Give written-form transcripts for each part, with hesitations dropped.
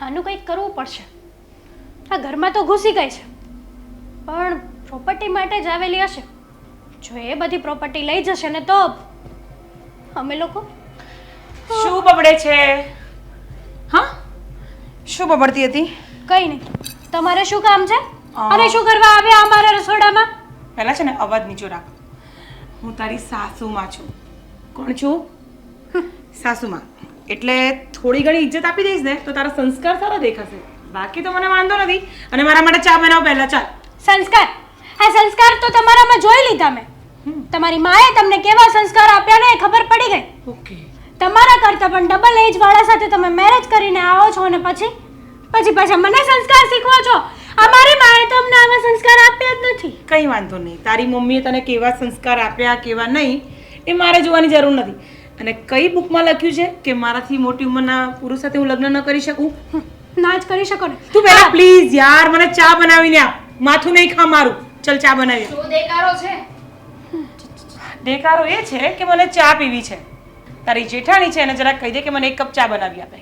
આનું કંઈક કરવું પડશે. આ ઘરમાં તો ઘૂસી ગઈ છે, પણ પ્રોપર્ટી માટે જ આવેલી હશે. જો એ બધી પ્રોપર્ટી લઈ જશે ને તો અમે લોકો શું બબડે છે? હા, શું બબડતી હતી? કંઈ નહીં. તમારે શું કામ છે અને શું કરવા આવ્યા અમારા રસોડામાં? પહેલા છે ને અવાજ નીચો રાખ. હું તારી સાસુમાં છું. કોણ છું? સાસુમાં. એટલે થોડી ઘણી ઇજ્જત આપી દઈશ ને તો તારા સંસ્કાર સારા દેખાશે. બાકી તો મને વાંધો નથી. અને મારા માટે ચા બનાવ પહેલા. ચાલ. સંસ્કાર? આ સંસ્કાર તો તમારામાં જોઈ લીધા મેં. તમારી માએ તમને કેવા સંસ્કાર આપ્યા ને એ ખબર પડી ગઈ. ઓકે. તમારા કરતા પણ ડબલ એજ વાળા સાથે તમે મેરેજ કરીને આવો છો અને પછી પાછા મને સંસ્કાર શીખવો છો. અમારી માએ તો અમને આવા સંસ્કાર આપ્યા જ નથી. કંઈ વાંધો નહીં. તારી મમ્મીએ તને કેવા સંસ્કાર આપ્યા કેવા નહીં એ મારે જોવાની જરૂર નથી. અને કઈ બુકમાં લખ્યું છે કે મારાથી મોટી ઉંમરના પુરુષ સાથે હું લગ્ન ન કરી શકું? ના જ કરી શકો ને. તું પહેલા પ્લીઝ યાર મને ચા બનાવીને આપ. માથું નહીં ખા મારું. ચલ ચા બનાવી. શું દેકારો છે? દેકારો એ છે કે મને ચા પીવી છે. તારી જેઠાણી છે એને જરા કહી દે કે મને એક કપ ચા બનાવી આપે.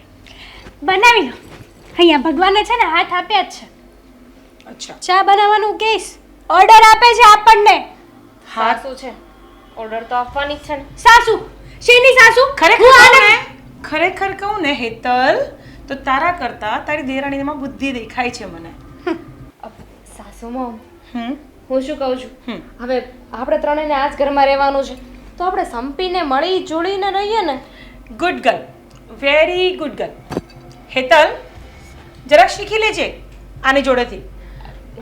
બનાવી લો. અહીંયા ભગવાને છે ને હાથ આપ્યા જ છે. અચ્છા. ચા બનાવવાનું કેસ ઓર્ડર આપે છે આપણને. હા સાસુ છે, ઓર્ડર તો આપવાની જ છે ને. સાસુ? શેની સાસુ? ખરેખર કહું ને હેતલ, તો તારા કરતા તારી દેરાણીમાં બુદ્ધિ દેખાય છે મને. સાસુમાં હમ હું શું કહું છું, હવે આપણે ત્રણેયને આ જ ઘરમાં રહેવાનું છે તો આપણે સંપીને મળી જોડીને રહીએ ને. Good girl, very good girl. Hetal જરાક શીખી લેજે આની જોડેથી.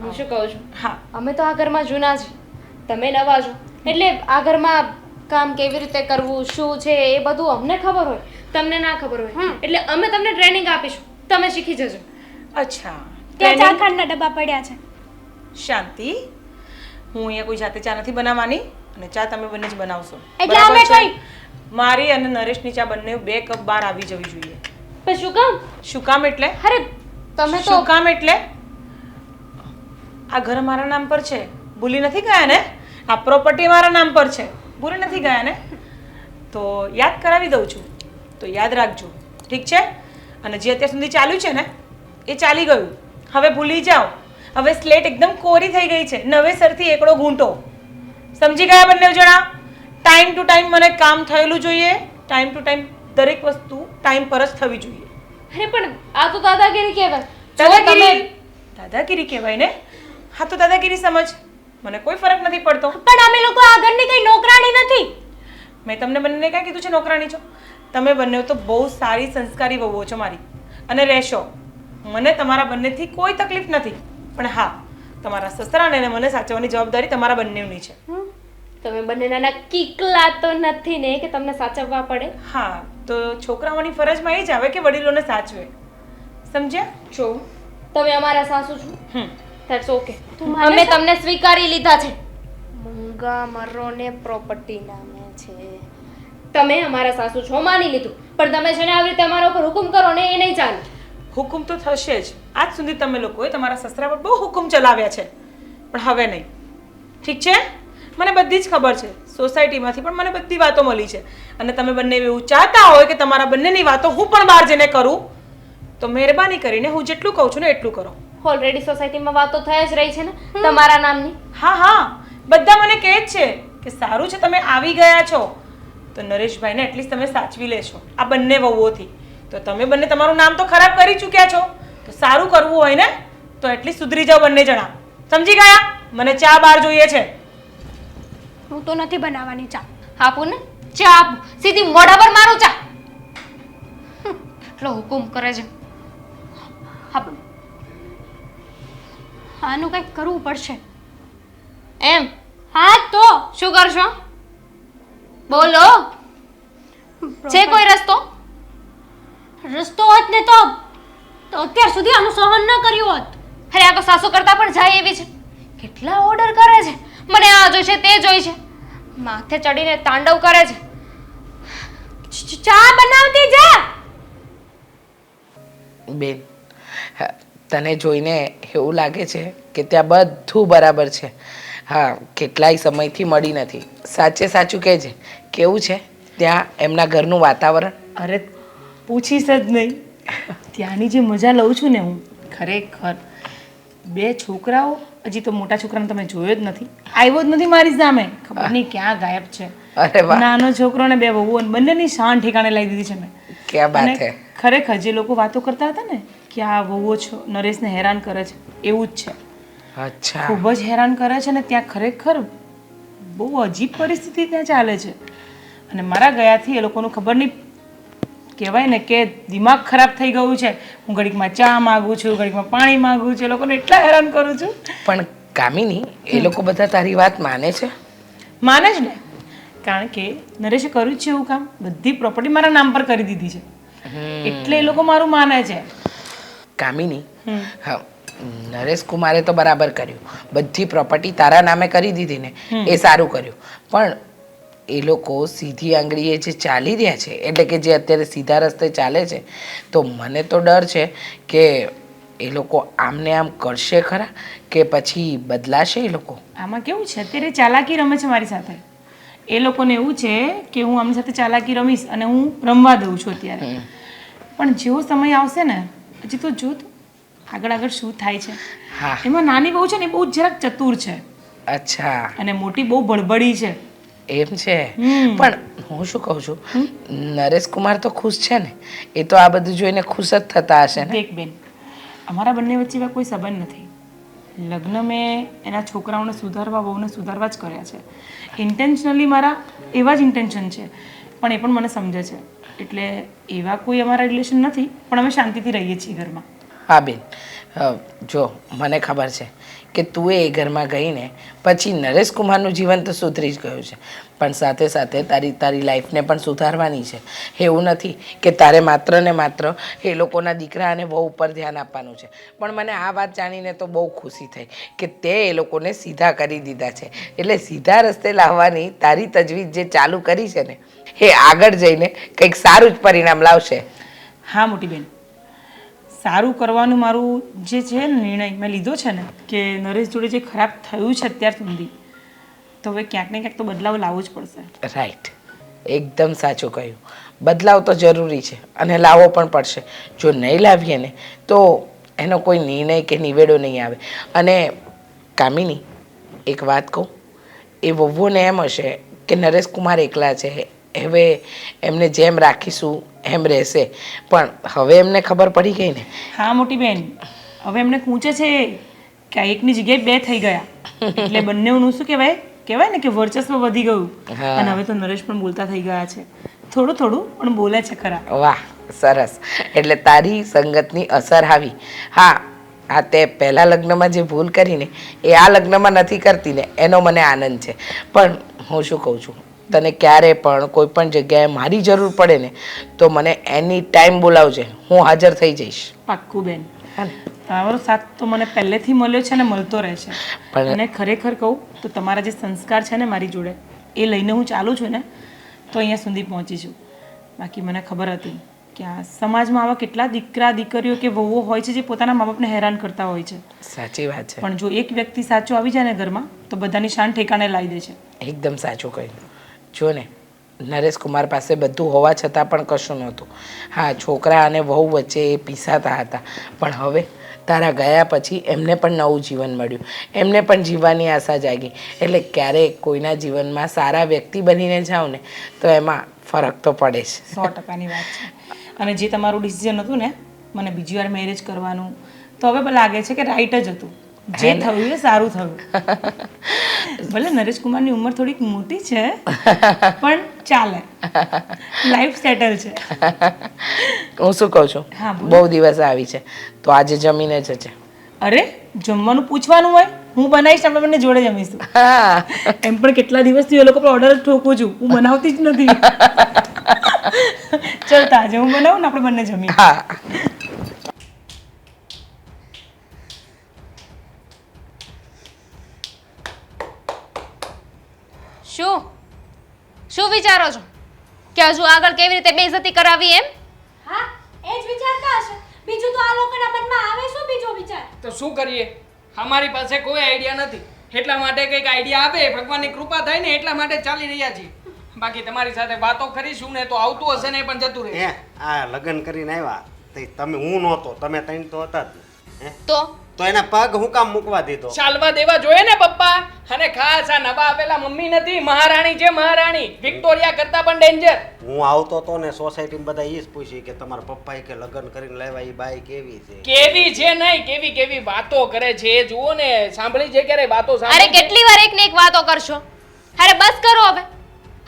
હું શું કહું છું, હા, અમે તો આ ઘરમાં જૂના છે, તમે નવા છો, એટલે આ ઘરમાં કામ કેવી રીતે કરવું શું છે એ બધું અમને ખબર હોય, તમને ના ખબર હોય. એટલે અમે તમને ટ્રેનિંગ આપીશું, તમે શીખી જજો. અચ્છા. ત્યાં ચાખાંડના ડબ્બા પડ્યા છે. શાંતિ, હું અહીંયા કોઈ જાતે ચા નથી બનાવવાની અને ચા તમે બંને જ બનાવશો. એટલે બરાબર અમે છે? કઈ મારી અને નરેશની ચા બંને 2 કપ બહાર આવી જવી જોઈએ. પણ શું કામ? શું કામ એટલે? અરે તમે તો શું કામ એટલે આ ઘર મારા નામ પર છે, ભૂલી નથી ગયા ને? આ પ્રોપર્ટી મારા નામ પર છે, ભૂલી નથી ગયા ને? તો યાદ કરાવી દઉં છું, તો યાદ રાખજો, ઠીક છે? અને જે અત્યાર સુધી ચાલ્યું છે ને એ ચાલી ગયું, હવે ભૂલી જાઓ. હવે સ્લેટ એકદમ કોરી થઈ ગઈ છે, નવેસરથી એકડો ઘૂંટો. સમજી ગયા બંને જણા? ટાઈમ ટુ ટાઈમ મને કામ થયેલું જોઈએ, ટાઈમ ટુ ટાઈમ દરેક વસ્તુ ટાઈમ પર જ થવી જોઈએ. અરે પણ આ તો દાદાગીરી કહેવાય. દાદાગીરી કહેવાય ને? હા તો દાદાગીરી સમજ, મને કોઈ ફરક નથી પડતો. પણ અમે લોકો આ ઘરની કઈ નોકરાણી નથી. મેં તમને બંને ક્યાં કીધું છે નોકરાણી છો? તમે બંને તો બહુ સારી સંસ્કારી વહુઓ છો મારી, અને રહેશો. મને તમારા બંનેથી કોઈ તકલીફ નથી, પણ હા, તમારા સસરાને અને મને સાચવવાની જવાબદારી તમારા બંનેની છે. તમે બંનેના નક્કી કિકલા તો નથી ને કે તમને સાચવવા પડે? હા, તો છોકરાઓની ફરજમાં એ જ આવે કે વડીલોને સાચવે. સમજ્યા? જો તમે અમારા સાસુ છો, ધેટ્સ ઓકે. તું માને અમે છે? તમને સ્વીકારી લીધા છે. મૂંગા મરો ને પ્રોપર્ટી નામે છે. તમે અમારા સાસુ છો, માની લીધું. પણ તમે છે ને આવી રીતે અમારા ઉપર હુકમ કરો ને એ નહીં ચાલે. હુકુમ તો થશે જ. આજ સુધી તમે લોકોએ તમારા સસરા પર બહુ હુકુમ ચલાવ્યા છે, પણ હવે નહીં. ઠીક છે? મને બધી જ ખબર છે, સોસાયટીમાંથી પણ મને બધી વાતો મળી છે. અને તમે બંને એવું ચાહતા હોય કે તમારા બંનેની વાતો હું પણ બહાર જઈને કરું, તો મહેરબાની કરીને હું જેટલું કહું છું ને એટલું કરો. ઓલરેડી સોસાયટીમાં વાતો થઈ જ રહી છે ને તમારા નામની. હા હા, બધા મને કહે જ છે કે સારું છે તમે આવી ગયા છો, તો નરેશભાઈને એટલીસ્ટ તમે સાચવી લેશો આ બંને વહુઓથી. તો તમે બંને તમારું નામ તો ખરાબ કરી ચૂક્યા છો, તો સારું કરવું હોય ને તો એટલીસ્ટ સુધરી જાઓ બંને જણા. સમજી ગયા? મને ચા બહાર જોઈએ છે. હું તો નથી બનાવવાની ચા. આપું ને ચા આપું, સીધી મોઢા પર મારું ચા. એટલો હુકુમ કરે છે. આપો. આનું કંઈક કરવું પડશે. એમ? હા તો શું કરશો? બોલો, છે કોઈ રસ્તો? રસ્તો હોત ને તો અત્યાર સુધી આનું સહન ન કર્યું હોત. અરે આ તો સાસુ કરતા પણ જાય એવી છે. કેટલા ઓર્ડર કરે છે, મને આ જોઈશે તે જોઈશે, માથે ચડીને તાંડવ કરે છે. ચા બનાવતી જા. બેન, તને જોઈને એવું લાગે છે કે ત્યાં બધું બરાબર છે. હા, કેટલાય સમયથી મળી નથી. સાચે સાચું કહેજે, કેવું છે ત્યાં એમના ઘરનું વાતાવરણ? અરે પૂછીશ જ નહીં, ત્યાંની જે મજા લઉં છું ને હું ખરેખર 2 છોકરાઓ હજી તો મોટા છોકરાને તમે જોયો જ નથી, આવ્યો જ નથી મારી સામે, ખબર નહીં ક્યાં ગાયબ છે. અરે વાહ, નાનો છોકરો ને 2 વહુઓ અને બંનેની શાન ઠેકાણે લાવી દીધી છે મેં. ક્યાં બાત અને હે. ખરેખર જે લોકો વાતો કરતા હતા ને કે આ વહુઓ નરેશને હેરાન કરે છે, એવું જ છે. અચ્છા, ખૂબ જ હેરાન કરે છે ને ત્યાં ખરેખર બહુ અજીબ પરિસ્થિતિ ત્યાં ચાલે છે. અને મારા ગયાથી એ લોકોનું ખબર નહીં, કહેવાય ને કે દિમાગ ખરાબ થઈ ગયું છે. હું ઘડીકમાં ચા માગું છું, ઘડીકમાં પાણી માગું છું, એ લોકોને એટલા હેરાન કરું છું. પણ કામિની, એ લોકો બધા તારી વાત માને છે? માને જ ને, કારણ કે નરેશે કર્યું જ છે એવું કામ, બધી પ્રોપર્ટી મારા નામ પર કરી દીધી છે, એટલે એ લોકો મારું માને છે. કામિની, હા, નરેશ કુમારે તો બરાબર કર્યું, બધી પ્રોપર્ટી તારા નામે કરી દીધી ને, એ સારું કર્યું. પણ એ લોકો સીધી આંગળીએ જે ચાલી રહ્યા છે, એટલે કે જે અત્યારે સીધા રસ્તે ચાલે છે, તો મને તો ડર છે કે એ લોકો આમને આમ કરશે ખરા કે પછી બદલાશે એ લોકો. આમાં કેવું છે, અત્યારે ચાલાકી રમે છે મારી સાથે. એ લોકોને એવું છે કે હું આમની સાથે ચાલાકી રમીશ અને હું રમવા દઉં છું અત્યારે. પણ જેવો સમય આવશે ને, હજી તો જો આગળ આગળ શું થાય છે. હા, એમાં નાની બહુ છે ને, એ બહુ જરાક ચતુર છે. અચ્છા, અને મોટી બહુ બળબડી છે. એમ છે. પણ હું શું કહું છું, નરેશ કુમાર તો ખુશ છે ને, એ તો આ બધું જોઈને ખુશ જ થતા હશે ને. દેખ બેન, અમારા બંને વચ્ચે એવા કોઈ સંબંધ નથી. લગ્ન મેં એના છોકરાઓને સુધારવા, વહુને સુધારવા જ કર્યા છે. ઇન્ટેન્શનલી મારા એવા જ ઇન્ટેન્શન છે, પણ એ પણ મને સમજે છે. એટલે એવા કોઈ અમારા રિલેશન નથી, પણ અમે શાંતિથી રહીએ છીએ ઘરમાં. હા બેન, જો મને ખબર છે કે તું એ ઘરમાં ગઈને પછી નરેશ કુમારનું જીવન તો સુધરી જ ગયું છે, પણ સાથે સાથે તારી લાઈફને પણ સુધારવાની છે. એવું નથી કે તારે માત્ર ને માત્ર એ લોકોના દીકરા અને વહુ ઉપર ધ્યાન આપવાનું છે. પણ મને આ વાત જાણીને તો બહુ ખુશી થઈ કે તે એ લોકોને સીધા કરી દીધા છે. એટલે સીધા રસ્તે લાવવાની તારી તજવીજ જે ચાલુ કરી છે ને, એ આગળ જઈને કંઈક સારું જ પરિણામ લાવશે. હા મોટી બેન, સારું કરવાનું મારું જે છે ને નિર્ણય મેં લીધો છે ને, કે નરેશ જોડે જે ખરાબ થયું છે અત્યાર સુધી, તો હવે ક્યાંક ને ક્યાંક તો બદલાવ લાવવો જ પડશે. રાઈટ, એકદમ સાચું કહ્યું. બદલાવ તો જરૂરી છે અને લાવવો પણ પડશે. જો નહીં લાવીએ ને તો એનો કોઈ નિર્ણય કે નિવેડો નહીં આવે. અને કામિની, એક વાત કહું, એ વહુઓને એમ હશે કે નરેશ કુમાર એકલા છે, હવે એમને જેમ રાખીશું એમ રહેશે. પણ હવે એમને ખબર પડી ગઈ ને. હા મોટી બેન, હવે એમને પૂછે છે કે આ એકની જગ્યાએ 2 થઈ ગયા, એટલે બંનેનું શું કહેવાય ને કે વર્ચસ્વ વધી ગયું. અને હવે તો નરેશ પણ બોલતા થઈ ગયા છે, થોડું થોડું પણ બોલે છે ખરા. વાહ, સરસ. એટલે તારી સંગતની અસર આવી. હા, આ તે પહેલા લગ્નમાં જે ભૂલ કરીને એ આ લગ્નમાં નથી કરતી ને, એનો મને આનંદ છે. પણ હું શું કહું છું, તને ક્યારે પણ કોઈ પણ જગ્યાએ મારી જરૂર પડે ને તો મને એની ટાઈમ બોલાવજે, હું હાજર થઈ જઈશ. પાક્કું બેન, તમારો સાથ તો મને પહેલેથી મળ્યો છે ને મળતો રહે છે. અને ખરેખર કહું તો તમારા જે સંસ્કાર છે ને મારી જોડે, એ લઈને હું ચાલું છું ને, તો અહીંયા સુધી પહોંચી છું. બાકી મને ખબર હતી કે આ સમાજમાં આવા કેટલા દીકરા દીકરીઓ કે વહુઓ હોય છે જે પોતાના મા બાપને હેરાન કરતા હોય છે. સાચી વાત છે. પણ જો એક વ્યક્તિ સાચો આવી જાય ને ઘરમાં, તો બધાની શાન ઠેકાણે લાવી દે છે. એકદમ સાચું કહ્યું. જો ને, નરેશ કુમાર પાસે બધું હોવા છતાં પણ કશું નહોતું. હા, છોકરા અને વહુ વચ્ચે એ પીસાતા હતા, પણ હવે તારા ગયા પછી એમને પણ નવું જીવન મળ્યું, એમને પણ જીવવાની આશા જાગી. એટલે ક્યારેક કોઈના જીવનમાં સારા વ્યક્તિ બનીને જાઓ ને તો એમાં ફરક તો પડે છે. 100%ની વાત છે. અને જે તમારું ડિસિઝન હતું ને મને બીજી વાર મેરેજ કરવાનું, તો હવે લાગે છે કે રાઈટ જ હતું. જે થયું એ સારું થયું. ભલે નરેશ કુમારની ઉંમર થોડીક મોટી છે, પણ ચાલે, લાઈફ સેટલ છે. હું શું કહું છું, બહુ દિવસ આવી છે તો આજે જમીને જ છે. અરે જમવાનું પૂછવાનું હોય, હું બનાવીશ, આપણે બંને જોડે જમીશું. એમ પણ કેટલા દિવસથી એ લોકો પર ઓર્ડર જ ઠોકું છું, હું બનાવતી જ નથી. ચાલતા આજે હું બનાવું ને આપણે બંને જમીએ. હા. શું વિચારો છો કે હજુ આગળ કેવી રીતે બેઇજ્જતી કરાવી એમ? હા, એ જ વિચારતા હશે. બીજું તો આ લોકોના મનમાં આવે શું બીજો વિચાર? તો શું કરીએ, અમારી પાસે કોઈ આઈડિયા નથી, એટલા માટે કંઈક આઈડિયા આપે, ભગવાનની કૃપા થાય ને એટલા માટે ચાલી રહ્યા છીએ. બાકી તમારી સાથે વાતો કરીશું ને તો આવતું હશે ને પણ જતું રહેશે. આ લગ્ન કરીને આવ્યા થઈ તમે હું નહોતો તમે ત્રણ તો હતા જ ને હે તો એના પગ હું કામ મૂકવા દીધો ચાલવા દેવા જોઈએ ને પપ્પા. અને ખાસ આ નવા આપેલા મમ્મી નથી, મહારાણી છે મહારાણી. વિક્ટોરિયા કરતા પણ ડેન્જર. હું આવતો તો ને સોસાયટીમાં બધા ઈ જ પૂછ્યું કે તમારા પપ્પાએ કે લગ્ન કરીને લાવ્યા ઈ બાઈ કેવી છે કેવી છે નહીં, કેવી કેવી વાતો કરે છે એ જુઓ ને. સાંભળી છે ક્યારે વાતો અરે સાંભળી છે? કેટલી વાર એક ને એક વાતો કરશો? અરે બસ કરો હવે.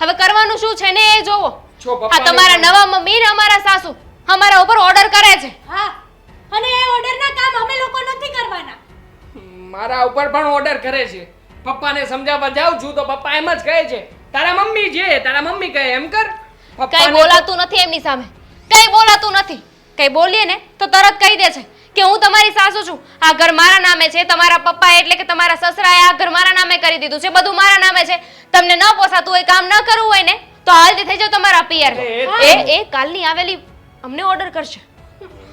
હવે કરવાનું શું છે ને એ જોવો. જો આ પપ્પાને તમારા નવા મમ્મી ને અમારા સાસુ અમારા ઉપર ઓર્ડર કરે છે. હા, અને એ ઓર્ડરના કામ અમે લોકો નથી કરવાના. મારા ઉપર પણ ઓર્ડર કરે છે. પપ્પાને સમજાવવા જાઉં છું તો પપ્પા એમ જ કહે છે તારા મમ્મી છે, તારા મમ્મી કહે એમ કર. કઈ પપ્પાને બોલાતું નથી એમની સામે. કઈ બોલાતું નથી. કઈ બોલીએ ને તો તરત કહી દે છે કે હું તમારી સાસુ છું, આ ઘર મારા નામે છે. તમારા પપ્પા એટલે કે તમારા સસરાએ આ ઘર મારા નામે કરી દીધું છે, બધું મારા નામે છે. તમને ન પોસાતું હોય, કામ ન કરવું હોય ને તો હાલથી થઈ જાવ તમારા પિયર. એ કાલની આવેલી અમને ઓર્ડર કરશે.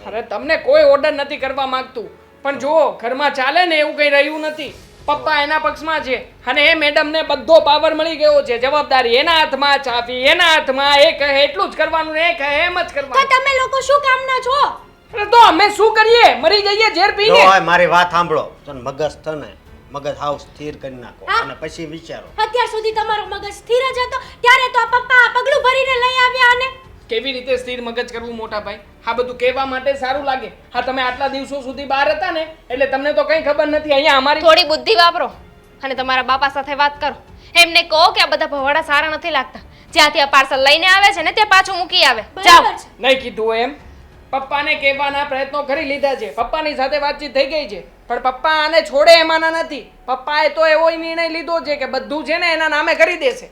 અરે તમને કોઈ ઓર્ડર નથી કરવા માંગતું, પણ જુઓ ઘરમાં ચાલે ને એવું કઈ રહ્યું નથી. પપ્પા એના પક્ષમાં છે અને એ મેડમને બધો પાવર મળી ગયો છે. જવાબદારી એના હાથમાં, ચાવી એના હાથમાં. એ કહે એટલું જ કરવાનું ને એ કહે એમ જ તો કરવાનું. તમે લોકો શું કામના છો? અરે તો અમે શું કરીએ? મરી જઈએ ઝેર જો પીને. હવે મારી વાત સાંભળો તને મગજ થને મગજ હાવ સ્થિર કરી નાખો હા. અને પછી વિચારો અત્યાર સુધી તમારો મગજ સ્થિર જ હતો, ત્યારે તો આ પપ્પા આ પગલું ભરીને લઈ આવ્યા. અને કેવી રીતે સ્થિર મગજ કરવું મોટા ભાઈ? આ બધું કહેવા માટે સારું લાગે. હા, તમે આટલા દિવસો સુધી બહાર હતા ને એટલે તમને તો કઈ ખબર નથી. અહીંયા અમારી થોડી બુદ્ધિ વાપરો અને તમારા બાપા સાથે વાત કરો. એમને કહો કે આ બધા ભવાડા સારા નથી લાગતા. જ્યાંથી આ પાર્સલ લઈને આવે છે ને ત્યાં પાછું મૂકી આવે. જાઓ. બરાબર છે. નહીં કીધું એમ. પપ્પાને કહેવાના પ્રયત્નો કરી લીધા છે, પપ્પાની સાથે વાતચીત થઈ ગઈ છે, પણ પપ્પા આને છોડે એમાંના નથી. પપ્પાએ તો એવો નિર્ણય લીધો છે કે બધું છે ને એના નામે કરી દેશે.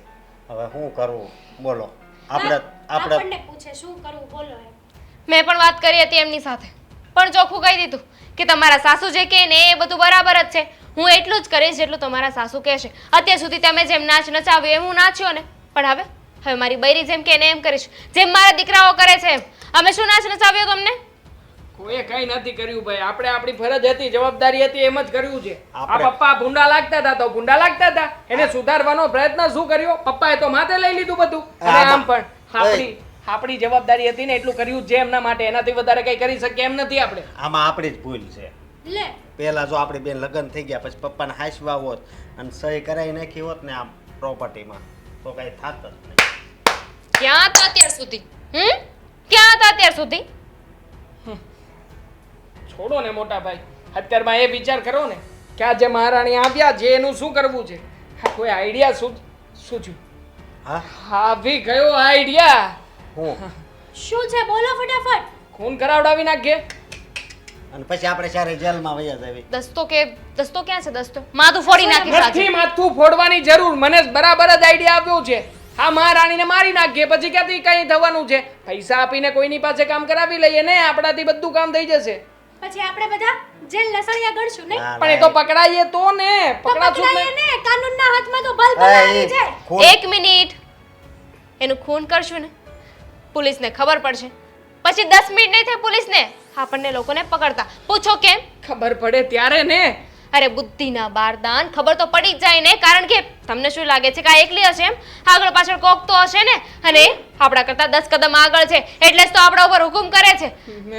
હવે શું કરવું બોલો આપણે આપણને પૂછે શું કરવું, બોલો એમ. મેં પણ વાત કરી હતી એમની સાથે, પણ ચોખ્ખું કહી દીધું કે તમારા સાસુ જે કહે ને એ બધું બરાબર જ છે. હું એટલું જ કરીશ જેટલું તમારા સાસુ કહેશે. અત્યાર સુધી તમે જેમ નાચ નચાવ્યો એમ હું નાચ્યો ને, પણ હવે મારી બૈરી જેમ કે એને એમ કરીશ, જેમ મારા દીકરાઓ કરે છે એમ. અમે શું નાચ નચાવ્યો તમને? કોઈએ કઈ નથી કર્યું ભાઈ. આપણે આપણી ફરજ હતી, જવાબદારી હતી એમ જ કર્યું છે. આ આપણે- પપ્પા ભૂંડા લાગતા હતા તો ભૂંડા લાગતા હતા. એને સુધારવાનો પ્રયત્ન શું કર્યો? પપ્પાએ તો માથે લઈ લીધું બધું. અને આમ પણ આપણી જવાબદારી હતી ને એટલું કર્યું જ છે એમના માટે. એનાથી વધારે કઈ કરી શકીએ એમ નથી આપણે. આમાં આપણી જ ભૂલ છે લે, પહેલા જો આપણી બેન લગ્ન થઈ ગયા પછી પપ્પાને હાંસવા હોત અને સહી કરાવી નાખી હોત ને આ પ્રોપર્ટીમાં તો કઈ થાત જ નહીં. ક્યાં હતા અત્યાર સુધી? ક્યાં હતા અત્યાર સુધી? છોડો ને મોટા ભાઈ. અત્યારમાં એ વિચાર કરો ને કે આ જે મહારાણી આવ્યા છે એનું શું કરવું છે. હા, કોઈ આઈડિયા શું થયું? હા આવી ગયો આઈડિયા. હું શું છે બોલો ફટાફટ. ખૂન કરાવડાવી નાખીએ. અને પછી આપણે ચારે જેલમાં વયા જાવી. દસ્તો ક્યાં છે? દસ્તો માથું ફોડી નાખી નથી સાચું. માથું ફોડવાની જરૂર. મને બરાબર જ આઈડિયા આવ્યો છે. હા, મહારાણીને મારી નાખીએ પછી ક્યાંથી કઈ થવાનું છે? પૈસા આપીને કોઈની પાસે કામ કરાવી લઈએ ને આપણાથી બધું કામ થઈ જશે. પછી આપણે બધા જેલ લસણિયા ગણશું નહીં? ના, પણ એ તો પકડાઈએ તો ને. તો પકડાશું જ પકડાઈએ નહીં. ને, કાનૂનના હાથમાં તો બલ બલ એ, આવી જાય. ખૂન- એક મિનિટ. એનું ખૂન કરશું ને પોલીસને ખબર પડશે, પછી 10 મિનિટ નહીં થાય પોલીસને આપણને લોકોને પકડતા. પૂછો કેમ? ખબર પડે ત્યારે ને. અરે બુદ્ધિના બારદાન, ખબર તો પડી જ જાય ને. કારણ કે તમને શું લાગે છે કે આ એકલી હશે એમ? આગળ પાછળ કોક તો હશે ને. અને આપણા કરતા 10 કદમ આગળ છે એટલે જ તો આપણા ઉપર હુકુમ કરે છે.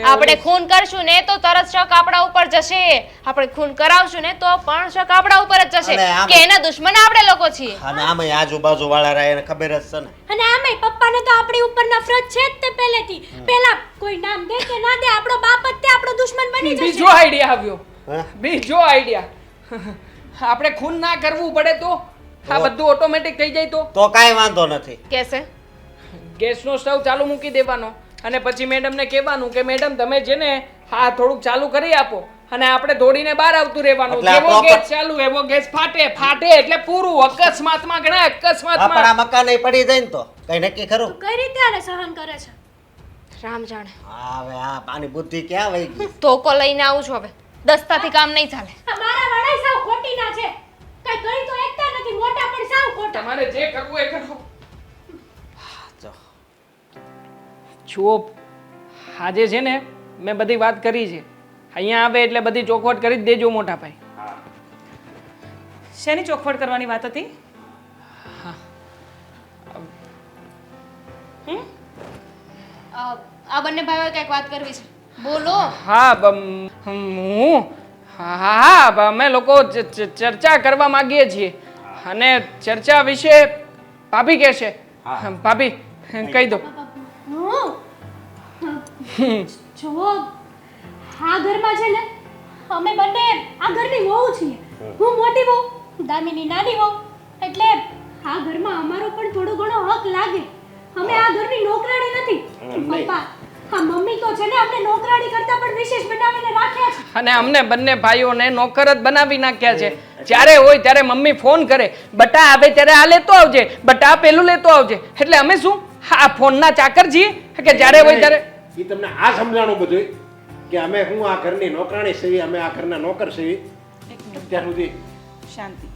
આપણે ખૂન કરશું ને તો તરત શક આપણા ઉપર જશે. આપણે ખૂન કરાવશું ને તો પણ શક આપણા ઉપર જ જશે અને આમ- કે એના દુશ્મન આપણે લોકો છીએ. અને આમાં આજુબાજુ વાળા રહ્યા એને ખબર જ છે ને. અને આમેય પપ્પાને તો આપણી ઉપર નફરત છે જ તે પહેલેથી. પહેલા કોઈ નામ દે કે ના દે, આપણો બાપ જ તે આપણો દુશ્મન બની જશે. બીજો આઈડિયા આવ્યો. હા? બીજો આઈડિયા. આપણે ખૂન ના કરવું પડે તો આ બધું ઓટોમેટિક થઈ જાય તો કાંઈ વાંધો નથી. કેસે ગેસનો સ્ટવ ચાલુ મૂકી દેવાનો અને પછી મેડમને કહેવાનું કે મેડમ તમે છે ને હા થોડુંક ચાલુ કરી આપો અને આપણે દોડીને બહાર આવતું રહેવાનું. એટલે આ જેવો proper- ગેસ ચાલુ એવો ગેસ ફાટે એટલે પૂરું. અકસ્માતમાં ઘણા અકસ્માતમાં. આપણા મકાને પડી જાય ને તો કઈ નક્કી ખરું. કઈ રીતે આને સહન કરે છે? રામ જાણે. હવે આ આની બુદ્ધિ ક્યાં વહી ગઈ? ધોકો લઈને આવું છું હવે. દસ્તાથી કામ નહીં ચાલે. આ મારા વાળા સાવ ખોટીના છે. કઈ ગઈ તો એકતા નથી, મોટા પણ સાવ ખોટા. તમારે જે કરવું એ કરો. જો, જુઓ, આજે છે ને મેં બધી વાત કરી છે. અહીંયા આવે એટલે બધી ચોખવટ કરી જ દેજો મોટા ભાઈ. શેની ચોખવટ કરવાની વાત હતી? આ બંને ભાઈઓએ કંઈક વાત કરવી છે. બોલો. હા હા અમે લોકો ચર્ચા કરવા માંગીએ છીએ અને ચર્ચા વિશે ભાભી કહેશે. ભાભી કહી દો. જુઓ આ ઘરમાં છે ને અમે બંને આ ઘરની વહુ છીએ. હું મોટી વહુ, દામિની નાની વહુ. એટલે આ ઘરમાં અમારો પણ થોડો ઘણો હક લાગે. અમે આ ઘરની નોકરાણી નથી. પપ્પા, હા મમ્મી તો છે ને અમને નોકરાણી કરતા પણ વિશેષ બનાવીને રાખ્યા છે. અને અમને બંને ભાઈઓને નોકર જ બનાવી નાખ્યા છે. જ્યારે હોય ત્યારે મમ્મી ફોન કરે, બટા આવે ત્યારે આ લેતો આવજે, બટા પેલું લેતો આવજે. એટલે અમે શું આ ફોનના ચાકર છીએ કે જ્યારે હોય ત્યારે ઈ તમને આ સમજાણું બધું કે અમે હું આ ઘરની નોકરાણી છીએ, અમે આ ઘરના નોકર છીએ. અત્યાર સુધી શાંતિ.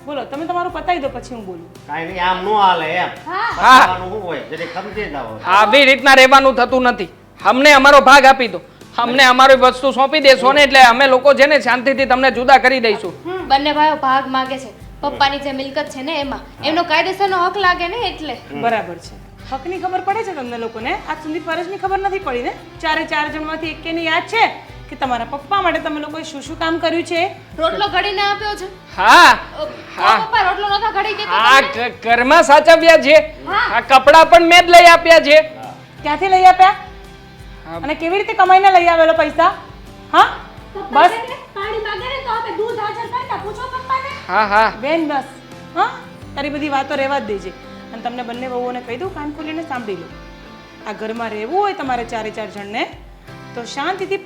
બોલો, તમે તમારું પતાવી દો પછી હું બોલું. કાંઈ નહીં, આમ નો હાલે એમ. હા પતાવવાનું શું હોય, જરીક સમજી જાઓ. આવી રીતના રહેવાનું થતું નથી. અમને અમારો ભાગ આપી દો. અમને અમારી વસ્તુ સોંપી દેશો ને એટલે અમે લોકો છે ને શાંતિથી તમને જુદા કરી દઈશું. બંને ભાઈઓ ભાગ માગે છે. પપ્પાની જે મિલકત છે ને એમાં એમનો કાયદેસરનો હક લાગે ને એટલે. બરાબર છે. હકની ખબર પડે છે તમને લોકોને? આજ સુધી ફરજની ખબર નથી પડી ને? ચારે ચાર જણમાંથી એકેને યાદ છે કે તમારા પપ્પા માટે તમે લોકોએ શું શું કામ કર્યું છે? રોટલો ઘડીને આપ્યો છે. હા પપ્પા રોટલો નતા ઘડી દેતો આ તમને? ઘરમાં સાચવ્યા છે. આ કપડાં પણ મેં જ લઈ આપ્યા છે. ક્યાંથી લઈ આપ્યા? અને કેવી રીતે કમાઈને લઈ આવેલો પૈસા? હા પપ્પા બસ છે ને પાણી માંગે ને તો અમે દૂધ હાજર કરતા. પૂછો પપ્પાને. હા બેન બસ. હા, તારી બધી વાતો રહેવા જ દેજે. અને તમને બંને વહુઓને કહી દઉં, કાન ખોલીને સાંભળી લો. આ ઘરમાં રહેવું હોય તમારે ચારે ચાર જણને તો શાંતિથી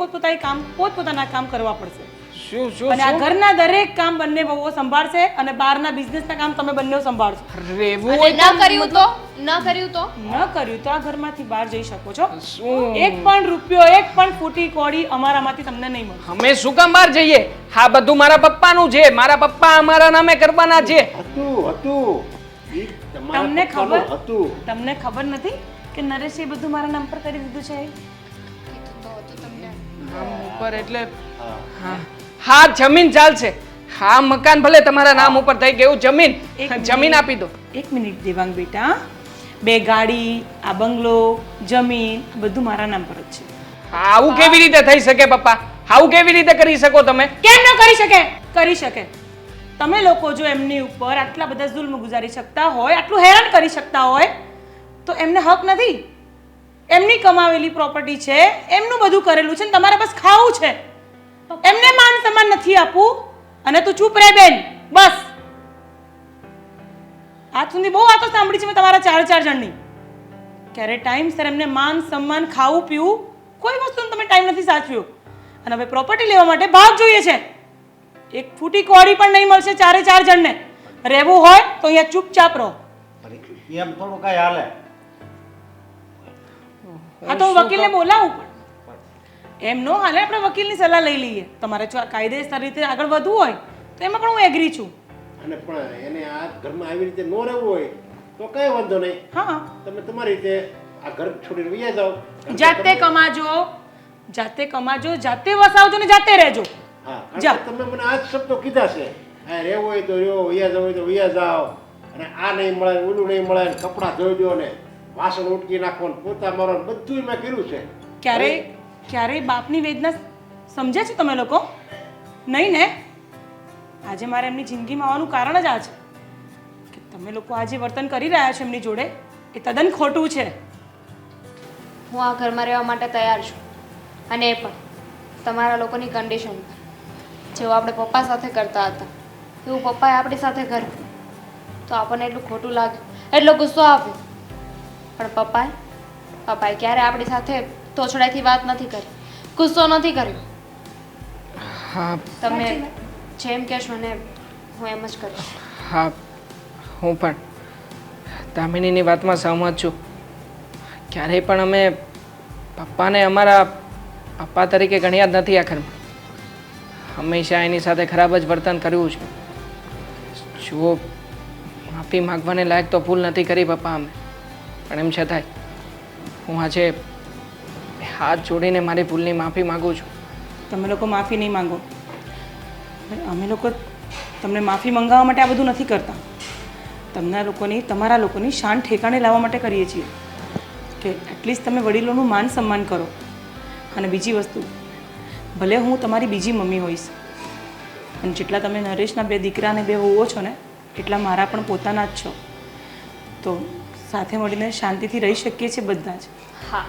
પોતપોતાના કામ કરવા પડશે. શું શું અને આ ઘરના દરેક કામ બંને વહુઓ સંભાળશે અને બહારના બિઝનેસના કામ તમે બંને સંભાળશો. રેવું અને હોય ન કર્યું તો ન કર્યું તો ન કર્યું તો આ ઘરમાંથી બહાર જઈ શકો છો. શું એક પણ રૂપિયો, એક પણ ફૂટી કોડી અમારામાંથી તમને નહીં મળે. અમે શું કામ બહાર જઈએ? આ બધું મારા પપ્પાનું છે. મારા પપ્પા અમારા નામે કરવાના છે. હતું ઈ તમારા તમને પપ્પાનું ખબર? હતું. તમને ખબર નથી કે નરેશે એ બધું મારા નામ પર કરી દીધું છે? નામ ઉપર એટલે હા જમીન ચાલશે. હા મકાન ભલે તમારા નામ ઉપર થઈ ગયું, જમીન આપી દો. એક મિનિટ દેવાંગ બેટા. બે ગાડી, આ બંગલો, જમીન બધું મારા નામ પર જ છે. આવું કેવી રીતે થઈ શકે પપ્પા? આવું કેવી રીતે કરી શકો તમે? કેમ ન કરી શકે? કરી શકે. તમે લોકો જો એમની ઉપર આટલા બધા જુલ્મ ગુજારી શકતા હોય, આટલું હેરાન કરી શકતા હોય તો એમને હક નથી? એમની કમાવેલી પ્રોપર્ટી છે, એમનું બધું કરેલું છે ને તમારે બસ ખાવું છે. એમને માન સન્માન નથી આપવું અને તું ચૂપ રહે બેન. બસ. આજ સુધી બહુ વાતો સાંભળી છે મેં તમારા ચાર ચાર જણની. ક્યારે ટાઈમસર એમને માન સન્માન, ખાવું પીવું, કોઈ વસ્તુનો તમે ટાઈમ નથી સાચવ્યો. અને હવે પ્રોપર્ટી લેવા માટે ભાગ જોઈએ છે. એક ફૂટી કોડી પણ નહીં મળશે ચારે ચાર જણને. રહેવું હોય તો અહીંયા ચૂપચાપ રહો. એમ થોડું કઈ હાલે? હા તો હું વકીલને બોલાવું પણ એમ નો હાલે. આપણે વકીલની સલાહ લઈ લઈએ. તમારે જો આ કાયદેસર રીતે આગળ વધવું હોય તો એમાં પણ હું એગ્રી છું. અને પણ એને આ ઘરમાં આવી રીતે ન રહેવું હોય તો કઈ વાંધો નહીં. હા, તમે તમારી રીતે આ ઘર છોડીને વયા જાઓ. જાતે કમાજો, જાતે કમાજો, જાતે વસાવજો ને જાતે રહેજો. હા, જા. કારણ કે તમે મને આ જ શબ્દો કીધા છે. આ રહેવું હોય તો રહ્યો, વયા જવું હોય તો વયા જાઓ. અને આ નહીં મળે, ઓલું નહીં મળે, ને કપડાં ધોઈ દો ને વાસણ ઉટકી નાખો ને પોતા મારો ને બધું મેં કર્યું છે. ક્યારેય બાપની વેદના સમજે છે તમે લોકો? નહીં ને? આજે મારે એમની જિંદગીમાં આવવાનું કારણ જ આ છે કે તમે લોકો આજે વર્તન કરી રહ્યા છો એમની જોડે એ તદ્દન ખોટું છે. હું આ ઘરમાં રહેવા માટે તૈયાર છું. અને એ પણ તમારા લોકોની કન્ડિશન પર. જેવું આપણે પપ્પા સાથે કરતા હતા એવું પપ્પાએ આપણી સાથે કર્યું તો આપણને એટલું ખોટું લાગ્યું, એટલો ગુસ્સો આવ્યો. પણ પપ્પાએ ક્યારે આપણી સાથે તોછડાઈથી વાત નથી કરી, ગુસ્સો નથી કર્યો. હા તમે જેમ કહેશો ને હું એમ જ કરીશ. હા હું પણ દામિનીની વાતમાં સહમત છું. ક્યારેય પણ અમે પપ્પાને અમારા પપ્પા તરીકે ગણ્યા જ નથી આ ઘરમાં. હંમેશા એની સાથે ખરાબ જ વર્તન કર્યું છે. જુઓ, માફી માગવાને લાયક તો ભૂલ નથી કરી પપ્પા અમે, પણ એમ છતાંય હું આજે હાથ જોડીને મારી ભૂલની માફી માગું છું. તમે લોકો માફી નહીં માંગો. અમે લોકો તમને માફી મંગાવવા માટે આ બધું નથી કરતા. તમારા લોકોની શાન ઠેકાણે લાવવા માટે કરીએ છીએ કે એટલીસ્ટ તમે વડીલોનું માન સન્માન કરો. અને બીજી વસ્તુ, ભલે હું તમારી બીજી મમ્મી હોઈશ, અને જેટલા તમે નરેશના 2 દીકરા અને 2 વહુઓ છો ને એટલા મારા પણ પોતાના જ છો. તો સાથે મળીને શાંતિથી રહી શકીએ છીએ બધા જ. હા